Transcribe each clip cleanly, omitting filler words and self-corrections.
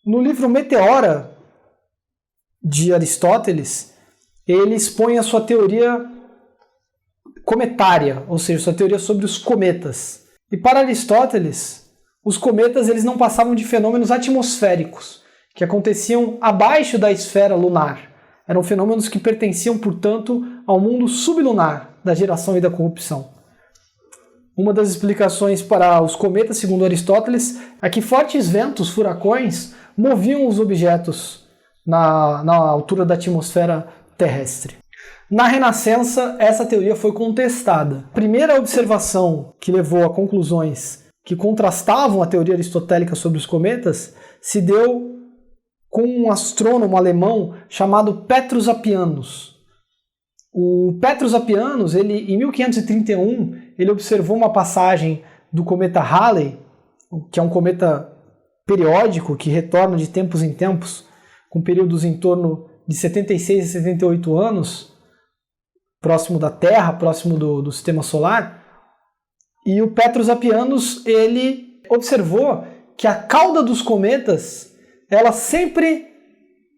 No livro Meteora, de Aristóteles, ele expõe a sua teoria cometária, ou seja, sua teoria sobre os cometas. E para Aristóteles, os cometas eles não passavam de fenômenos atmosféricos, que aconteciam abaixo da esfera lunar. Eram fenômenos que pertenciam, portanto, ao mundo sublunar da geração e da corrupção. Uma das explicações para os cometas, segundo Aristóteles, é que fortes ventos, furacões, moviam os objetos na altura da atmosfera terrestre. Na Renascença, essa teoria foi contestada. A primeira observação que levou a conclusões que contrastavam a teoria aristotélica sobre os cometas se deu com um astrônomo alemão chamado Petrus Apianus. O Petrus Apianus, em 1531, ele observou uma passagem do cometa Halley, que é um cometa periódico que retorna de tempos em tempos, com períodos em torno de 76 a 78 anos, próximo da Terra, próximo do Sistema Solar. E o Petrus Apianus, ele observou que a cauda dos cometas, ela sempre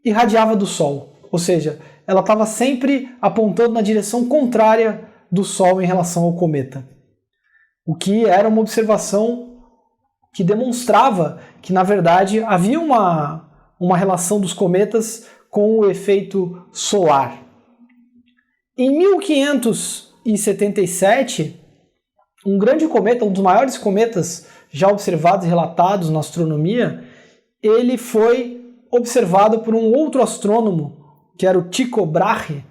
irradiava do Sol, ou seja, ela estava sempre apontando na direção contrária do Sol em relação ao cometa. O que era uma observação que demonstrava que, na verdade, havia uma relação dos cometas com o efeito solar. Em 1577, um grande cometa, um dos maiores cometas já observados e relatados na astronomia, ele foi observado por um outro astrônomo, que era o Tycho Brahe,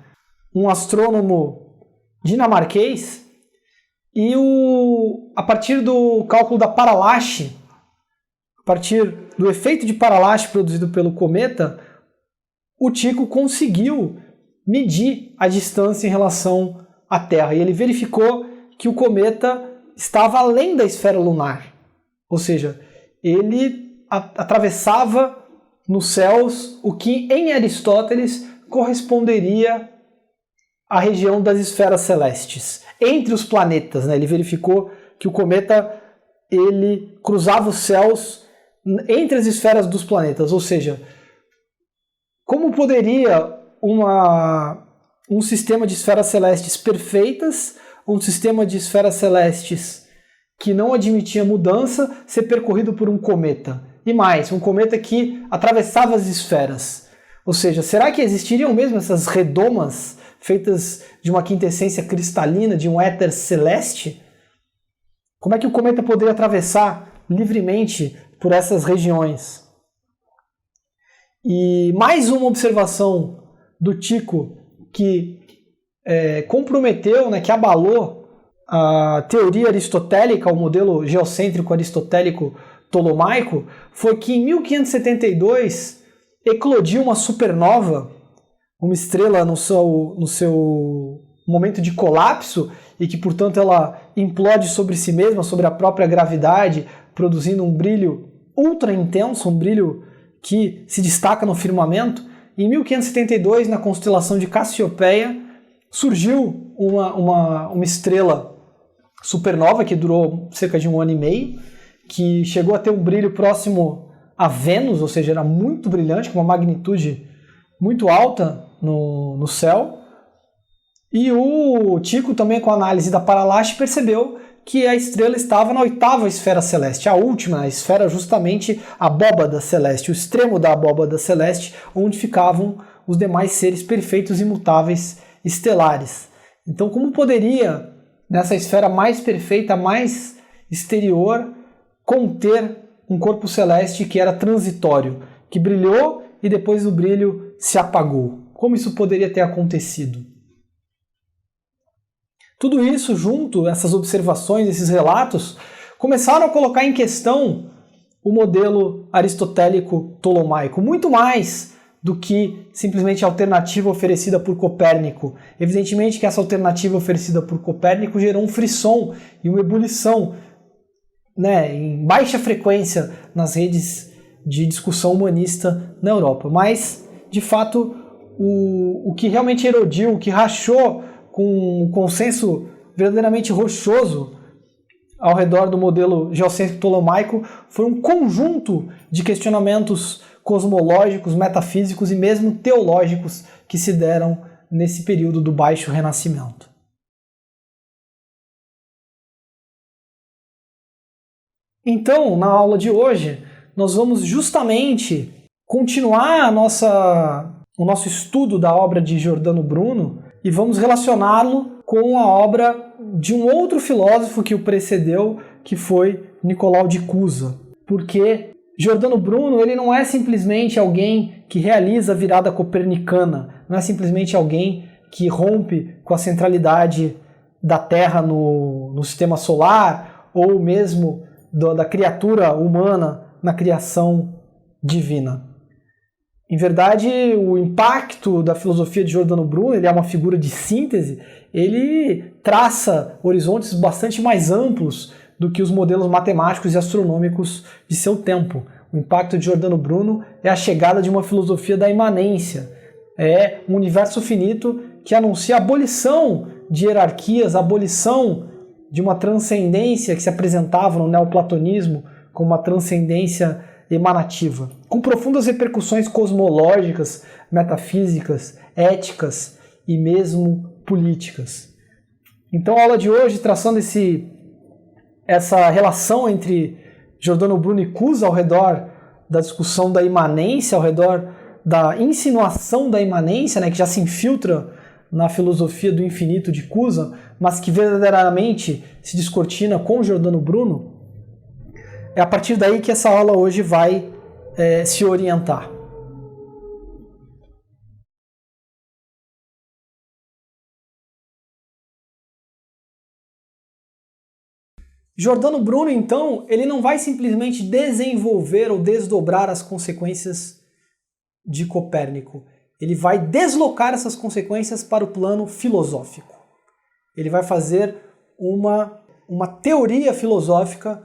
um astrônomo dinamarquês, e a partir do cálculo da paralaxe, a partir do efeito de paralaxe produzido pelo cometa, o Tycho conseguiu medir a distância em relação à Terra, e ele verificou que o cometa estava além da esfera lunar, ou seja, ele atravessava nos céus o que em Aristóteles corresponderia à região das esferas celestes, entre os planetas, né? Ele verificou que o cometa ele cruzava os céus entre as esferas dos planetas, ou seja, como poderia um sistema de esferas celestes perfeitas, um sistema de esferas celestes que não admitia mudança, ser percorrido por um cometa? E mais, um cometa que atravessava as esferas. Ou seja, será que existiriam mesmo essas redomas feitas de uma quintessência cristalina, de um éter celeste? Como é que o cometa poderia atravessar livremente por essas regiões? E mais uma observação do Tycho que comprometeu, né, que abalou a teoria aristotélica, o modelo geocêntrico aristotélico ptolomaico, foi que em 1572 eclodiu uma supernova, uma estrela no seu momento de colapso, e que, portanto, ela implode sobre si mesma, sobre a própria gravidade, produzindo um brilho ultra intenso, um brilho que se destaca no firmamento. Em 1572, na constelação de Cassiopeia, surgiu uma estrela supernova que durou cerca de 1 ano e meio, que chegou a ter um brilho próximo a Vênus, ou seja, era muito brilhante, com uma magnitude muito alta no céu. E o Tycho, também com a análise da paralaxe, percebeu que a estrela estava na 8ª esfera celeste, a última esfera, justamente a abóbada celeste, o extremo da abóbada celeste, onde ficavam os demais seres perfeitos e imutáveis estelares. Então, como poderia, nessa esfera mais perfeita, mais exterior, conter um corpo celeste que era transitório, que brilhou e depois do brilho se apagou? Como isso poderia ter acontecido? Tudo isso junto, essas observações, esses relatos, começaram a colocar em questão o modelo aristotélico ptolomaico, muito mais do que simplesmente a alternativa oferecida por Copérnico. Evidentemente que essa alternativa oferecida por Copérnico gerou um frisson e uma ebulição, né, em baixa frequência nas redes de discussão humanista na Europa. Mas, de fato, o que realmente erodiu, o que rachou com um consenso verdadeiramente rochoso ao redor do modelo geocêntrico ptolomaico foi um conjunto de questionamentos cosmológicos, metafísicos e mesmo teológicos que se deram nesse período do Baixo Renascimento. Então, na aula de hoje, nós vamos justamente continuar o nosso estudo da obra de Giordano Bruno e vamos relacioná-lo com a obra de um outro filósofo que o precedeu, que foi Nicolau de Cusa. Porque Giordano Bruno ele não é simplesmente alguém que realiza a virada copernicana, não é simplesmente alguém que rompe com a centralidade da Terra no sistema solar ou mesmo da criatura humana na criação divina. Em verdade, o impacto da filosofia de Giordano Bruno, ele é uma figura de síntese, ele traça horizontes bastante mais amplos do que os modelos matemáticos e astronômicos de seu tempo. O impacto de Giordano Bruno é a chegada de uma filosofia da imanência, é um universo finito que anuncia a abolição de hierarquias, a abolição de uma transcendência que se apresentava no neoplatonismo como uma transcendência emanativa, com profundas repercussões cosmológicas, metafísicas, éticas e mesmo políticas. Então a aula de hoje, traçando essa relação entre Giordano Bruno e Cusa ao redor da discussão da imanência, ao redor da insinuação da imanência, né, que já se infiltra na filosofia do infinito de Cusa, mas que verdadeiramente se descortina com Giordano Bruno, é a partir daí que essa aula hoje vai se orientar. Giordano Bruno, então, ele não vai simplesmente desenvolver ou desdobrar as consequências de Copérnico. Ele vai deslocar essas consequências para o plano filosófico. Ele vai fazer uma teoria filosófica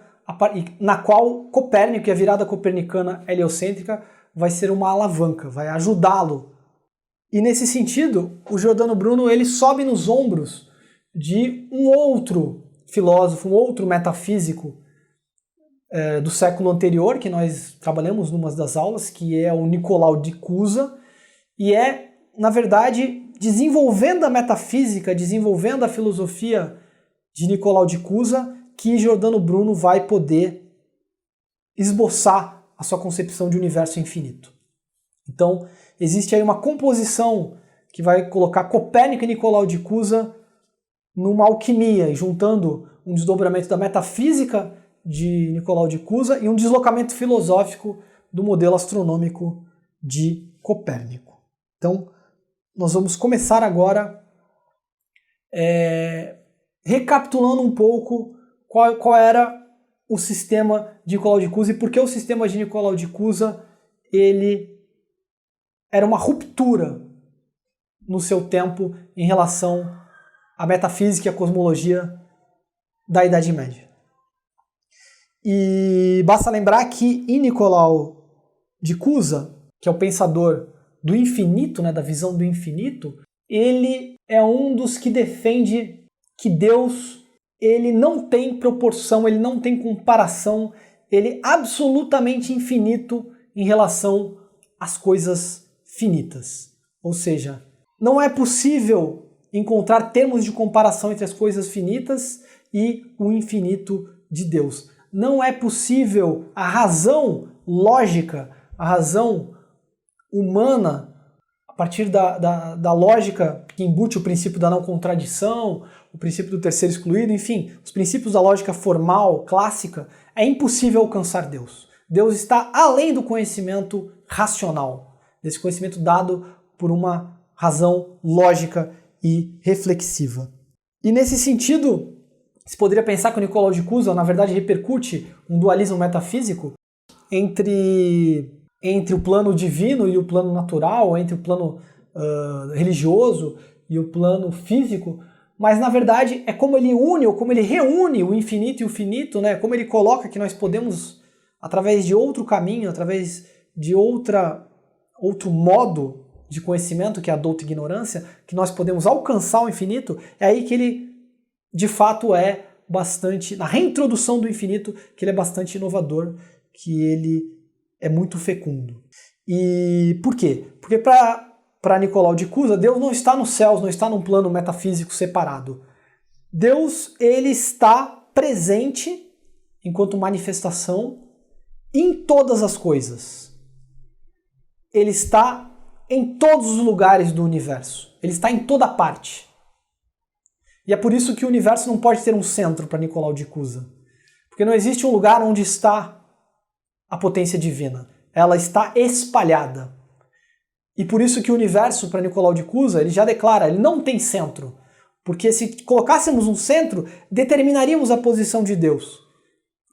na qual Copérnico e a virada copernicana heliocêntrica vai ser uma alavanca, vai ajudá-lo. E nesse sentido, o Giordano Bruno ele sobe nos ombros de um outro filósofo, um outro metafísico do século anterior, que nós trabalhamos numa das aulas, que é o Nicolau de Cusa, e é, na verdade, desenvolvendo a metafísica, desenvolvendo a filosofia de Nicolau de Cusa, que Giordano Bruno vai poder esboçar a sua concepção de universo infinito. Então, existe aí uma composição que vai colocar Copérnico e Nicolau de Cusa numa alquimia, juntando um desdobramento da metafísica de Nicolau de Cusa e um deslocamento filosófico do modelo astronômico de Copérnico. Então, nós vamos começar agora recapitulando um pouco qual era o sistema de Nicolau de Cusa e por que o sistema de Nicolau de Cusa ele era uma ruptura no seu tempo em relação à metafísica e à cosmologia da Idade Média. E basta lembrar que em Nicolau de Cusa, que é o pensador do infinito, né, da visão do infinito, ele é um dos que defende que Deus ele não tem proporção, ele não tem comparação, ele é absolutamente infinito em relação às coisas finitas. Ou seja, não é possível encontrar termos de comparação entre as coisas finitas e o infinito de Deus. Não é possível a razão lógica, a razão humana, a partir da lógica que embute o princípio da não contradição, o princípio do terceiro excluído, enfim, os princípios da lógica formal, clássica, é impossível alcançar Deus. Deus está além do conhecimento racional, desse conhecimento dado por uma razão lógica e reflexiva. E nesse sentido, se poderia pensar que o Nicolau de Cusa, na verdade, repercute um dualismo metafísico entre o plano divino e o plano natural, entre o plano religioso e o plano físico, mas na verdade é como ele une ou como ele reúne o infinito e o finito, né? Como ele coloca que nós podemos, através de outro caminho, através de outro modo de conhecimento, que é a douta ignorância, que nós podemos alcançar o infinito, é aí que ele, de fato, é bastante, na reintrodução do infinito, que ele é bastante inovador, que ele é muito fecundo. E por quê? Porque para Nicolau de Cusa, Deus não está nos céus, não está num plano metafísico separado. Deus, ele está presente enquanto manifestação em todas as coisas. Ele está em todos os lugares do universo. Ele está em toda parte. E é por isso que o universo não pode ter um centro para Nicolau de Cusa. Porque não existe um lugar onde está a potência divina. Ela está espalhada. E por isso que o universo, para Nicolau de Cusa, ele já declara, ele não tem centro. Porque se colocássemos um centro, determinaríamos a posição de Deus.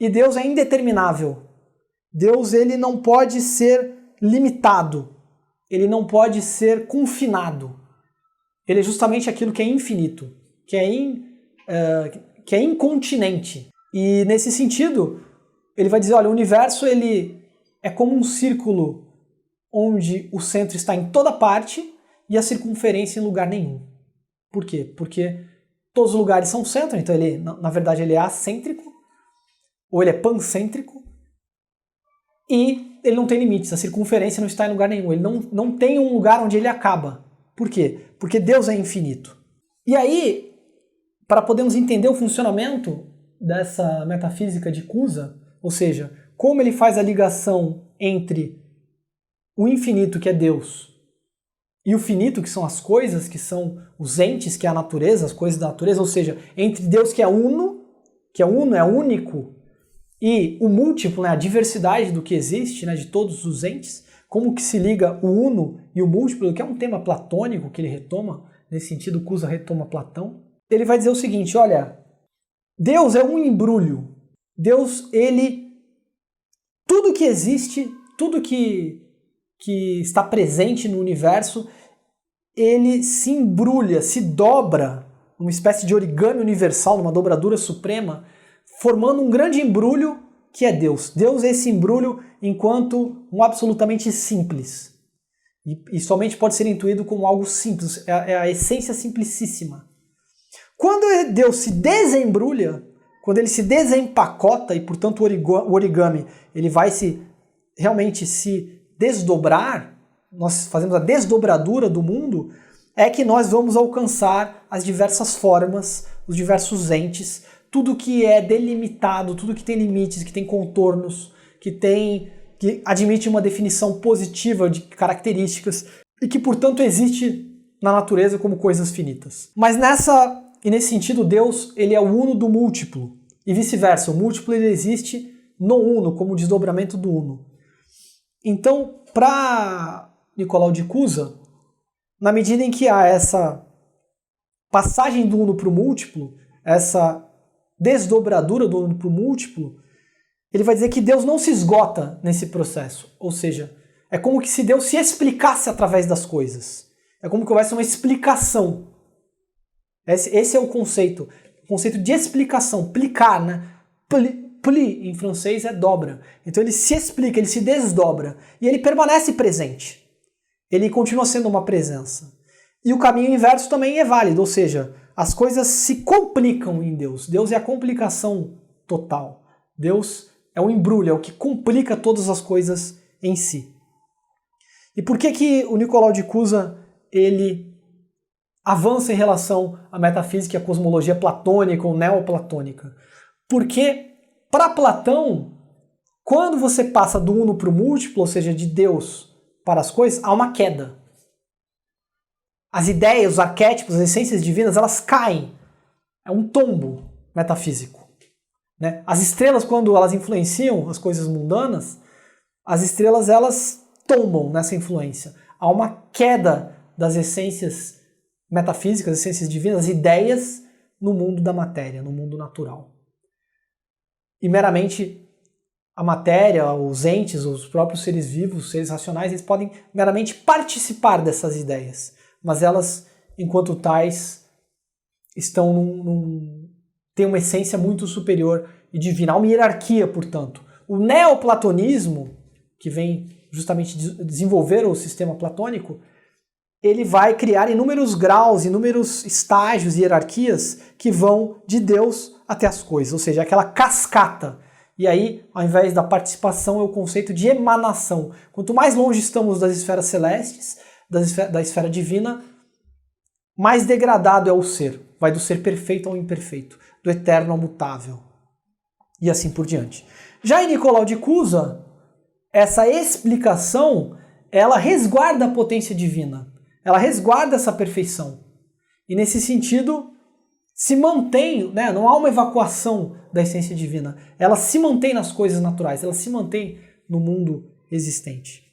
E Deus é indeterminável. Deus, ele não pode ser limitado. Ele não pode ser confinado. Ele é justamente aquilo que é infinito, que é incontinente. E nesse sentido, ele vai dizer, olha, o universo ele é como um círculo onde o centro está em toda parte e a circunferência em lugar nenhum. Por quê? Porque todos os lugares são centro, então ele, na verdade, ele é acêntrico, ou ele é pancêntrico, e ele não tem limites, a circunferência não está em lugar nenhum, ele não tem um lugar onde ele acaba. Por quê? Porque Deus é infinito. E aí, para podermos entender o funcionamento dessa metafísica de Cusa, ou seja, como ele faz a ligação entre o infinito, que é Deus, e o finito, que são as coisas, que são os entes, que é a natureza, as coisas da natureza, ou seja, entre Deus que é uno, é único, e o múltiplo, né, a diversidade do que existe, né, de todos os entes, como que se liga o uno e o múltiplo, que é um tema platônico que ele retoma, nesse sentido Cusa retoma Platão. Ele vai dizer o seguinte, olha, Deus é um embrulho. Deus, ele, tudo que existe, tudo que está presente no universo, ele se embrulha, se dobra, uma espécie de origami universal, uma dobradura suprema, formando um grande embrulho que é Deus. Deus é esse embrulho enquanto um absolutamente simples. E somente pode ser intuído como algo simples, é a essência simplicíssima. Quando Deus se desembrulha, quando ele se desempacota e, portanto, o origami ele vai realmente se desdobrar, nós fazemos a desdobradura do mundo, é que nós vamos alcançar as diversas formas, os diversos entes, tudo que é delimitado, tudo que tem limites, que tem contornos, que admite uma definição positiva de características e que, portanto, existe na natureza como coisas finitas. Mas nesse sentido, Deus ele é o uno do múltiplo e vice-versa. O múltiplo ele existe no uno, como o desdobramento do uno. Então, para Nicolau de Cusa, na medida em que há essa passagem do uno para o múltiplo, essa desdobradura do uno para o múltiplo, ele vai dizer que Deus não se esgota nesse processo. Ou seja, é como que se Deus se explicasse através das coisas. É como que houvesse uma explicação. Esse é o conceito de explicação, plicar, né? Pli, em francês, é dobra. Então ele se explica, ele se desdobra. E ele permanece presente. Ele continua sendo uma presença. E o caminho inverso também é válido, ou seja, as coisas se complicam em Deus. Deus é a complicação total. Deus é o embrulho, é o que complica todas as coisas em si. E por que o Nicolau de Cusa ele avança em relação à metafísica e à cosmologia platônica ou neoplatônica? Porque, para Platão, quando você passa do uno para o múltiplo, ou seja, de Deus para as coisas, há uma queda. As ideias, os arquétipos, as essências divinas, elas caem. É um tombo metafísico. Né? As estrelas, quando elas influenciam as coisas mundanas, as estrelas elas tombam nessa influência. Há uma queda das essências metafísicas, as essências divinas, as ideias no mundo da matéria, no mundo natural. E meramente a matéria, os entes, os próprios seres vivos, os seres racionais, eles podem meramente participar dessas ideias. Mas elas, enquanto tais, têm uma essência muito superior e divina. Há uma hierarquia, portanto. O neoplatonismo, que vem justamente desenvolver o sistema platônico, ele vai criar inúmeros graus, inúmeros estágios e hierarquias que vão de Deus até as coisas. Ou seja, aquela cascata E aí, ao invés da participação, é o conceito de emanação. Quanto mais longe estamos das esferas celestes, da esfera divina, mais degradado é o ser. Vai do ser perfeito ao imperfeito, do eterno ao mutável. E assim por diante. Já em Nicolau de Cusa, essa explicação, ela resguarda a potência divina. Ela resguarda essa perfeição. E nesse sentido, se mantém, né, não há uma evacuação da essência divina. Ela se mantém nas coisas naturais, ela se mantém no mundo existente.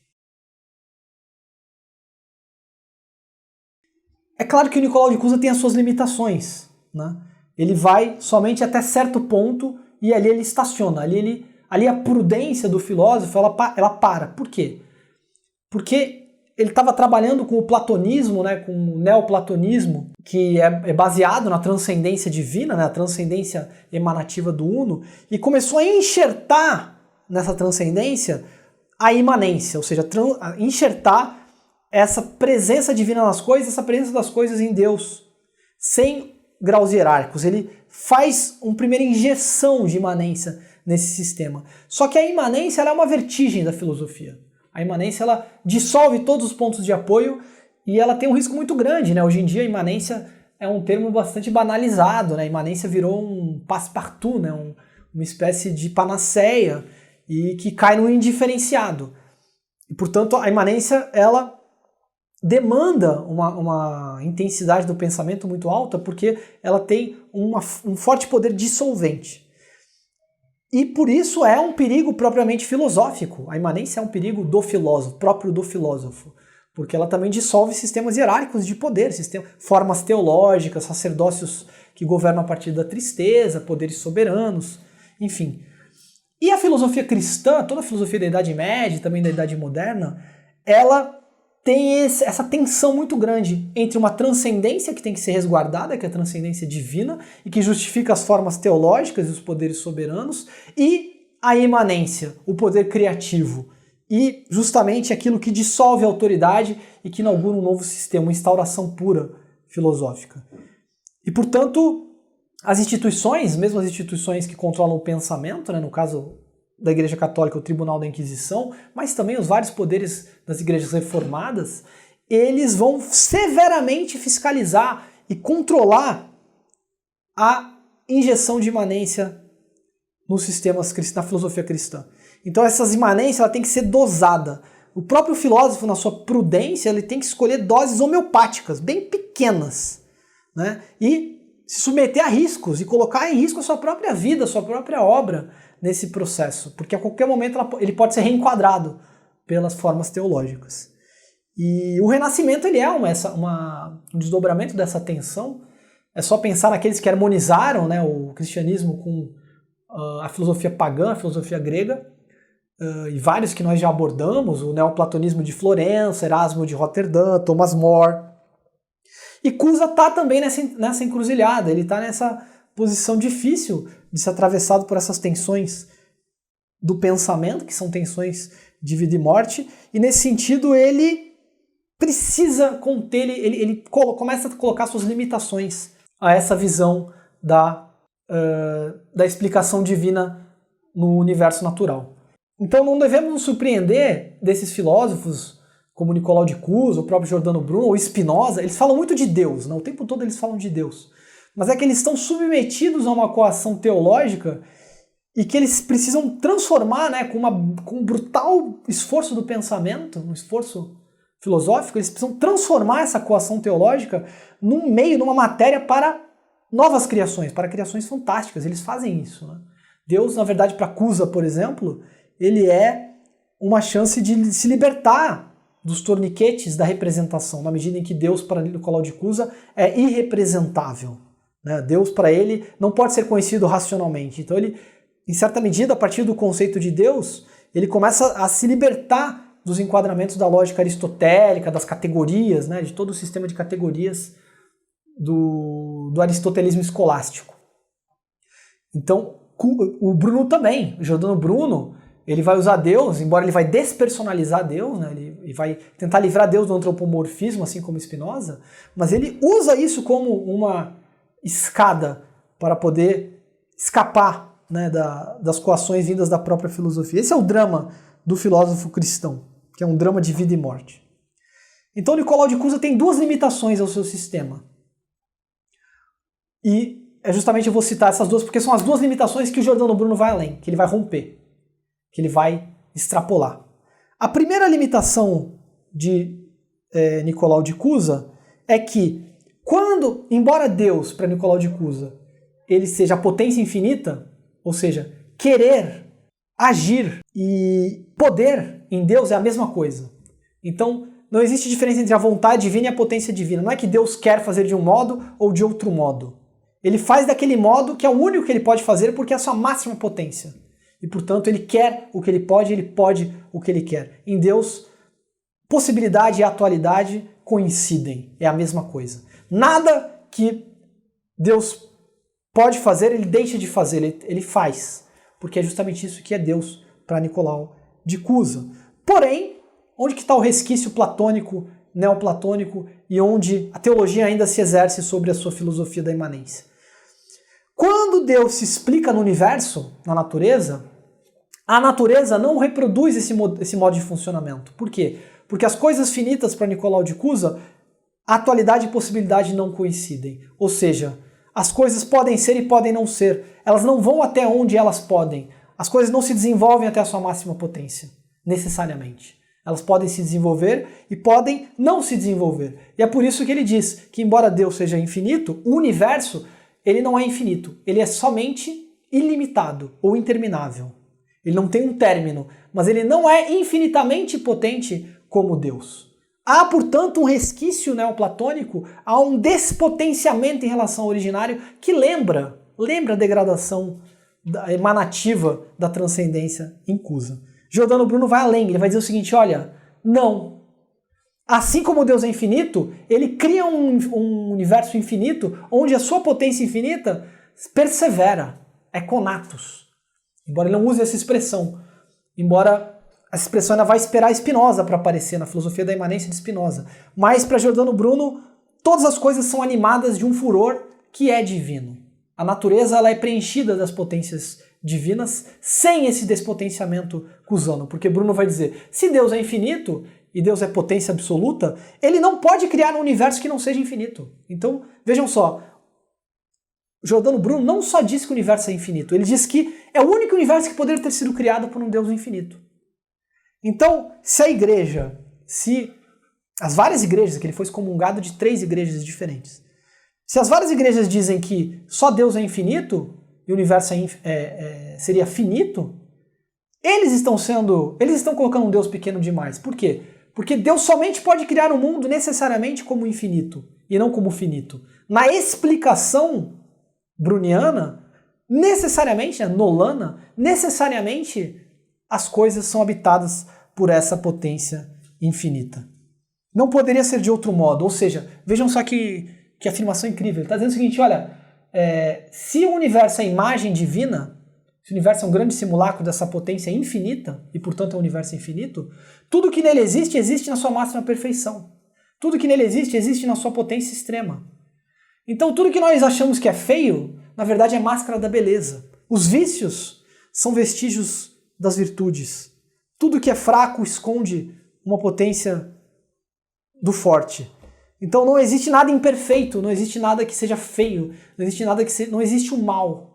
É claro que o Nicolau de Cusa tem as suas limitações, né? Ele vai somente até certo ponto e ali ele estaciona. Ali a prudência do filósofo ela para. Por quê? Porque ele estava trabalhando com o platonismo, né, com o neoplatonismo, que é baseado na transcendência divina, né, a transcendência emanativa do uno, e começou a enxertar nessa transcendência a imanência, ou seja, enxertar essa presença divina nas coisas, essa presença das coisas em Deus, sem graus hierárquicos. Ele faz uma primeira injeção de imanência nesse sistema. Só que a imanência ela é uma vertigem da filosofia. A imanência ela dissolve todos os pontos de apoio e ela tem um risco muito grande, né? Hoje em dia a imanência é um termo bastante banalizado, né? A imanência virou um passe-partout, né? Uma espécie de panaceia e que cai no indiferenciado. E, portanto, a imanência ela demanda uma intensidade do pensamento muito alta porque ela tem um forte poder dissolvente. E por isso é um perigo propriamente filosófico. A imanência é um perigo do filósofo, próprio do filósofo. Porque ela também dissolve sistemas hierárquicos de poder, formas teológicas, sacerdócios que governam a partir da tristeza, poderes soberanos, enfim. E a filosofia cristã, toda a filosofia da Idade Média e também da Idade Moderna, ela tem essa tensão muito grande entre uma transcendência que tem que ser resguardada, que é a transcendência divina, e que justifica as formas teológicas e os poderes soberanos, e a imanência, o poder criativo, e justamente aquilo que dissolve a autoridade e que inaugura um novo sistema, uma instauração pura filosófica. E, portanto, as instituições, mesmo as instituições que controlam o pensamento, né, no caso da Igreja Católica, o Tribunal da Inquisição, mas também os vários poderes das igrejas reformadas, eles vão severamente fiscalizar e controlar a injeção de imanência nos sistemas na filosofia cristã. Então essas imanências ela tem que ser dosada. O próprio filósofo, na sua prudência, ele tem que escolher doses homeopáticas, bem pequenas, né? E se submeter a riscos e colocar em risco a sua própria vida, a sua própria obra nesse processo, porque a qualquer momento ele pode ser reenquadrado pelas formas teológicas. E o Renascimento ele é um desdobramento dessa tensão. É só pensar naqueles que harmonizaram, né, o cristianismo com a filosofia pagã, a filosofia grega, e vários que nós já abordamos, o neoplatonismo de Florença, Erasmo de Roterdã, Thomas More. E Cusa está também nessa encruzilhada, ele está nessa posição difícil de ser atravessado por essas tensões do pensamento, que são tensões de vida e morte, e nesse sentido ele precisa conter, ele começa a colocar suas limitações a essa visão da explicação divina no universo natural. Então não devemos nos surpreender desses filósofos como Nicolau de Cusa, o próprio Giordano Bruno, ou Spinoza. Eles falam muito de Deus, né? O tempo todo eles falam de Deus. Mas é que eles estão submetidos a uma coação teológica e que eles precisam transformar, né, com um brutal esforço do pensamento, um esforço filosófico, eles precisam transformar essa coação teológica num meio, numa matéria para novas criações, para criações fantásticas. Eles fazem isso, né? Deus, na verdade, para Cusa, por exemplo, ele é uma chance de se libertar dos torniquetes da representação, na medida em que Deus, para Nicolau de Cusa, é irrepresentável. Né? Deus, para ele, não pode ser conhecido racionalmente. Então ele, em certa medida, a partir do conceito de Deus, ele começa a se libertar dos enquadramentos da lógica aristotélica, das categorias, né? De todo o sistema de categorias do aristotelismo escolástico. Então, o Bruno também, o Giordano Bruno, ele vai usar Deus, embora ele vai despersonalizar Deus, né? Ele vai tentar livrar Deus do antropomorfismo, assim como Spinoza, mas ele usa isso como uma escada para poder escapar né, das coações vindas da própria filosofia. Esse é o drama do filósofo cristão, que é um drama de vida e morte. Então Nicolau de Cusa tem duas limitações ao seu sistema. E justamente eu vou citar essas duas porque são as duas limitações que o Giordano Bruno vai além, que ele vai romper, que ele vai extrapolar. A primeira limitação de Nicolau de Cusa é que embora Deus, para Nicolau de Cusa, ele seja a potência infinita, ou seja, querer, agir e poder em Deus é a mesma coisa. Então, não existe diferença entre a vontade divina e a potência divina. Não é que Deus quer fazer de um modo ou de outro modo. Ele faz daquele modo que é o único que ele pode fazer porque é a sua máxima potência. E, portanto, ele quer o que ele pode o que ele quer. Em Deus, possibilidade e atualidade coincidem. É a mesma coisa. Nada que Deus pode fazer, ele deixa de fazer, ele faz. Porque é justamente isso que é Deus para Nicolau de Cusa. Porém, onde que está o resquício platônico, neoplatônico e onde a teologia ainda se exerce sobre a sua filosofia da imanência? Quando Deus se explica no universo, na natureza, a natureza não reproduz esse modo de funcionamento. Por quê? Porque as coisas finitas para Nicolau de Cusa, a atualidade e possibilidade não coincidem. Ou seja, as coisas podem ser e podem não ser. Elas não vão até onde elas podem. As coisas não se desenvolvem até a sua máxima potência, necessariamente. Elas podem se desenvolver e podem não se desenvolver. E é por isso que ele diz que, embora Deus seja infinito, o universo ele não é infinito. Ele é somente ilimitado ou interminável. Ele não tem um término, mas ele não é infinitamente potente como Deus. Há, portanto, um resquício neoplatônico, há um despotenciamento em relação ao originário que lembra a degradação emanativa da transcendência em Cusa. Giordano Bruno vai além, ele vai dizer o seguinte, olha, não. Assim como Deus é infinito, ele cria um universo infinito onde a sua potência infinita persevera, é conatos. Embora ele não use essa expressão, embora essa expressão ainda vai esperar Spinoza para aparecer na filosofia da imanência de Spinoza. Mas para Giordano Bruno, todas as coisas são animadas de um furor que é divino. A natureza ela é preenchida das potências divinas sem esse despotenciamento cusano. Porque Bruno vai dizer, se Deus é infinito e Deus é potência absoluta, ele não pode criar um universo que não seja infinito. Então, vejam só, Giordano Bruno não só diz que o universo é infinito, ele diz que é o único universo que poderia ter sido criado por um Deus infinito. Então, se as várias igrejas, que ele foi excomungado de 3 igrejas diferentes, se as várias igrejas dizem que só Deus é infinito e o universo seria finito, eles estão colocando um Deus pequeno demais. Por quê? Porque Deus somente pode criar o mundo necessariamente como infinito e não como finito. Na explicação bruniana, necessariamente, nolana, necessariamente as coisas são habitadas por essa potência infinita. Não poderia ser de outro modo. Ou seja, vejam só que afirmação incrível. Ele está dizendo o seguinte, olha, se o universo é imagem divina, se o universo é um grande simulacro dessa potência infinita, e portanto é um universo infinito, tudo que nele existe, existe na sua máxima perfeição. Tudo que nele existe, existe na sua potência extrema. Então tudo que nós achamos que é feio, na verdade é máscara da beleza. Os vícios são vestígios das virtudes. Tudo que é fraco esconde uma potência do forte. Então não existe nada imperfeito, não existe nada que seja feio, não existe o mal.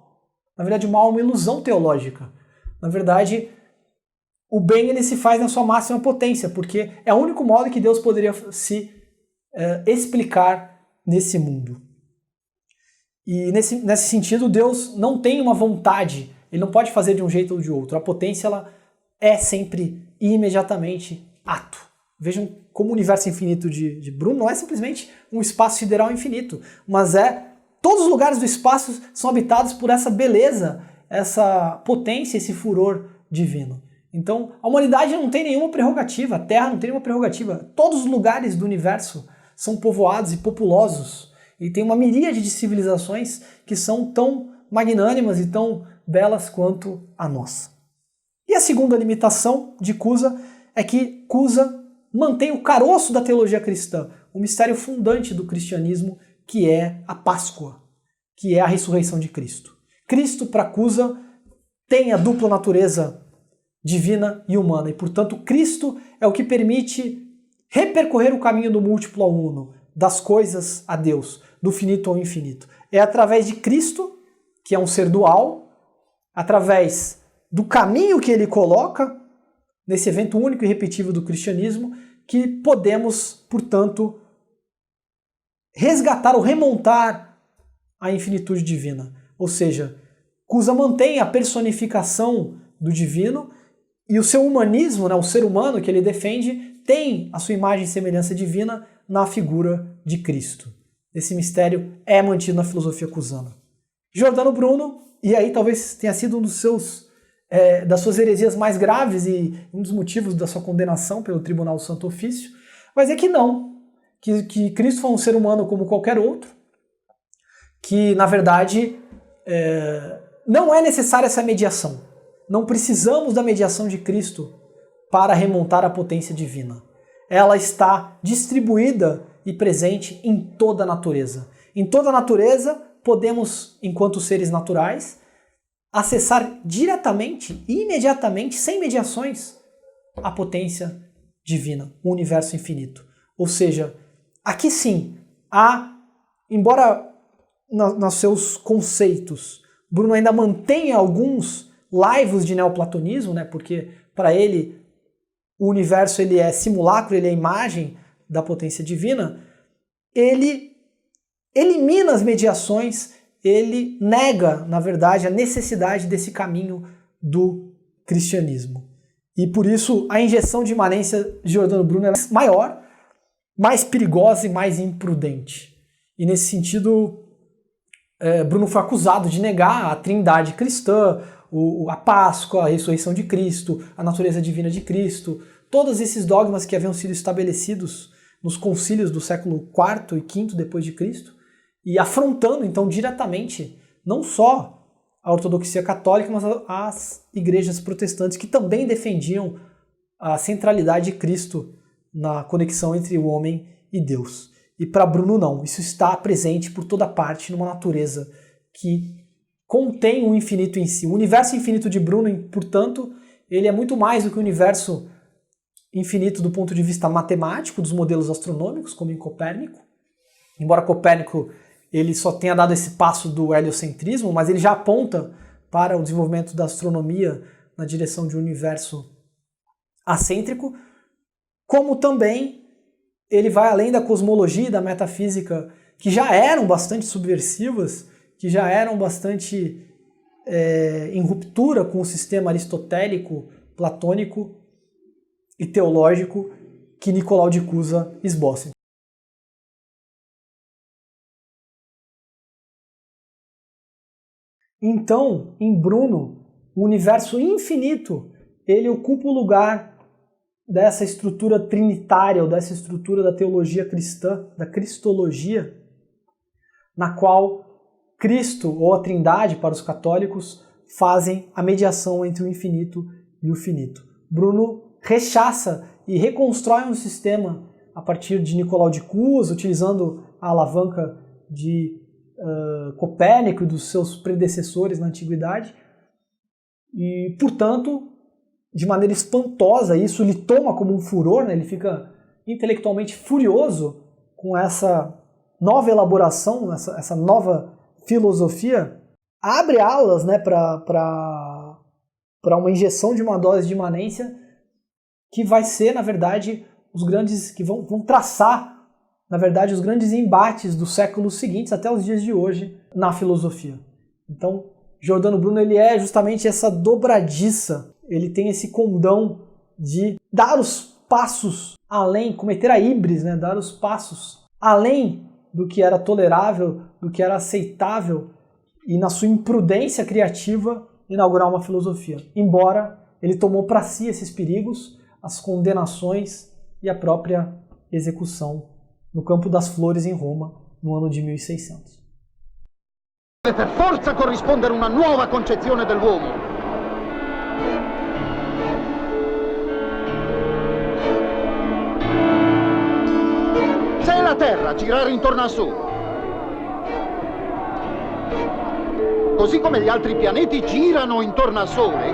Na verdade, o mal é uma ilusão teológica. Na verdade, o bem ele se faz na sua máxima potência, porque é o único modo que Deus poderia se explicar nesse mundo. E nesse sentido, Deus não tem uma vontade, ele não pode fazer de um jeito ou de outro. A potência ela é sempre e imediatamente ato. Vejam como o universo infinito de Bruno não é simplesmente um espaço sideral infinito, mas todos os lugares do espaço são habitados por essa beleza, essa potência, esse furor divino. Então, a humanidade não tem nenhuma prerrogativa, a Terra não tem nenhuma prerrogativa. Todos os lugares do universo são povoados e populosos. E tem uma miríade de civilizações que são tão magnânimas e tão belas quanto a nossa. E a segunda limitação de Cusa é que Cusa mantém o caroço da teologia cristã, o mistério fundante do cristianismo, que é a Páscoa, que é a ressurreição de Cristo. Cristo, para Cusa, tem a dupla natureza divina e humana, e portanto Cristo é o que permite repercorrer o caminho do múltiplo ao uno, das coisas a Deus, do finito ao infinito. É através de Cristo, que é um ser dual, através do caminho que ele coloca nesse evento único e repetível do cristianismo, que podemos, portanto, resgatar ou remontar a infinitude divina. Ou seja, Cusa mantém a personificação do divino e o seu humanismo, né, o ser humano que ele defende, tem a sua imagem e semelhança divina na figura de Cristo. Esse mistério é mantido na filosofia cusana. Giordano Bruno, e aí talvez tenha sido um dos das suas heresias mais graves e um dos motivos da sua condenação pelo Tribunal do Santo Ofício, mas é que não, que Cristo foi um ser humano como qualquer outro, que na verdade não é necessária essa mediação. Não precisamos da mediação de Cristo para remontar a potência divina. Ela está distribuída e presente em toda a natureza. Em toda a natureza podemos, enquanto seres naturais, acessar diretamente e imediatamente, sem mediações, a potência divina, o universo infinito. Ou seja, aqui sim, embora nos seus conceitos, Bruno ainda mantém alguns laivos de neoplatonismo, né, porque para ele o universo ele é simulacro, ele é imagem da potência divina, ele elimina as mediações, ele nega, na verdade, a necessidade desse caminho do cristianismo. E por isso a injeção de imanência de Giordano Bruno é maior, mais perigosa e mais imprudente. E nesse sentido, Bruno foi acusado de negar a trindade cristã, a Páscoa, a ressurreição de Cristo, a natureza divina de Cristo, todos esses dogmas que haviam sido estabelecidos nos concílios do século IV e V depois de Cristo, e afrontando então diretamente não só a ortodoxia católica, mas as igrejas protestantes que também defendiam a centralidade de Cristo na conexão entre o homem e Deus. E para Bruno não, isso está presente por toda parte numa natureza que contém o infinito em si. O universo infinito de Bruno, portanto, ele é muito mais do que o universo infinito do ponto de vista matemático, dos modelos astronômicos, como em Copérnico. Embora Copérnico ele só tenha dado esse passo do heliocentrismo, mas ele já aponta para o desenvolvimento da astronomia na direção de um universo acêntrico, como também ele vai além da cosmologia e da metafísica, que já eram bastante subversivas, que já eram bastante em ruptura com o sistema aristotélico, platônico e teológico que Nicolau de Cusa esboça. Então, em Bruno, o universo infinito, ele ocupa o lugar dessa estrutura trinitária, ou dessa estrutura da teologia cristã, da cristologia, na qual Cristo, ou a Trindade para os católicos, fazem a mediação entre o infinito e o finito. Bruno rechaça e reconstrói um sistema a partir de Nicolau de Cusa, utilizando a alavanca de Copérnico e dos seus predecessores na antiguidade, e, portanto, de maneira espantosa, isso lhe toma como um furor, né? Ele fica intelectualmente furioso com essa nova elaboração, essa nova filosofia, abre alas, né, para uma injeção de uma dose de imanência que vai ser, na verdade, os grandes, que vão traçar, na verdade, os grandes embates dos séculos seguintes até os dias de hoje na filosofia. Então, Giordano Bruno ele é justamente essa dobradiça, ele tem esse condão de dar os passos além, cometer a híbris, né? Dar os passos além do que era tolerável, do que era aceitável, e na sua imprudência criativa inaugurar uma filosofia. Embora ele tomou para si esses perigos, as condenações e a própria execução no Campo das Flores em Roma, no ano de 1600. Deve per forza corrispondere una nuova concezione dell'uomo. Se è la Terra girare intorno a Sol, così come gli altri pianeti girano intorno al Sole,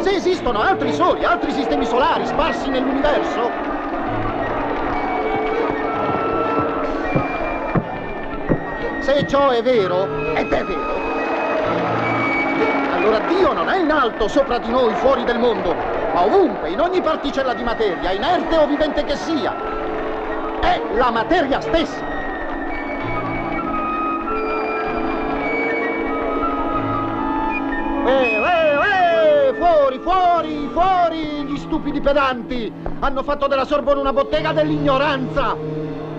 se esistono altri soli, altri sistemi solari sparsi nell'universo, se ciò è vero, ed è vero, allora Dio non è in alto sopra di noi, fuori del mondo, ma ovunque, in ogni particella di materia, inerte o vivente che sia, è la materia stessa. Fuori, fuori, fuori, gli stupidi pedanti! Hanno fatto della Sorbona una bottega dell'ignoranza!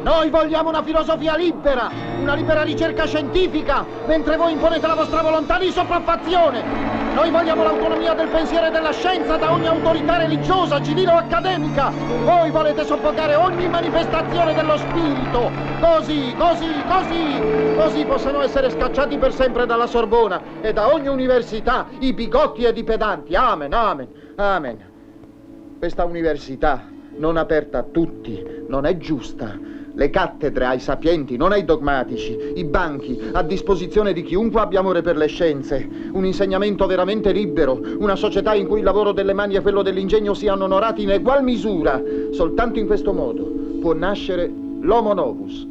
Noi vogliamo una filosofia libera, una libera ricerca scientifica, mentre voi imponete la vostra volontà di sopraffazione! Noi vogliamo l'autonomia del pensiero e della scienza da ogni autorità religiosa, civile o accademica! Voi volete soffocare ogni manifestazione dello spirito! Così possono essere scacciati per sempre dalla Sorbona e da ogni università i bigotti ed i pedanti. Amen, amen, amen. Questa università non aperta a tutti non è giusta. Le cattedre ai sapienti, non ai dogmatici, i banchi a disposizione di chiunque abbia amore per le scienze, un insegnamento veramente libero, una società in cui il lavoro delle mani e quello dell'ingegno siano onorati in egual misura. Soltanto in questo modo può nascere l'Homo Novus.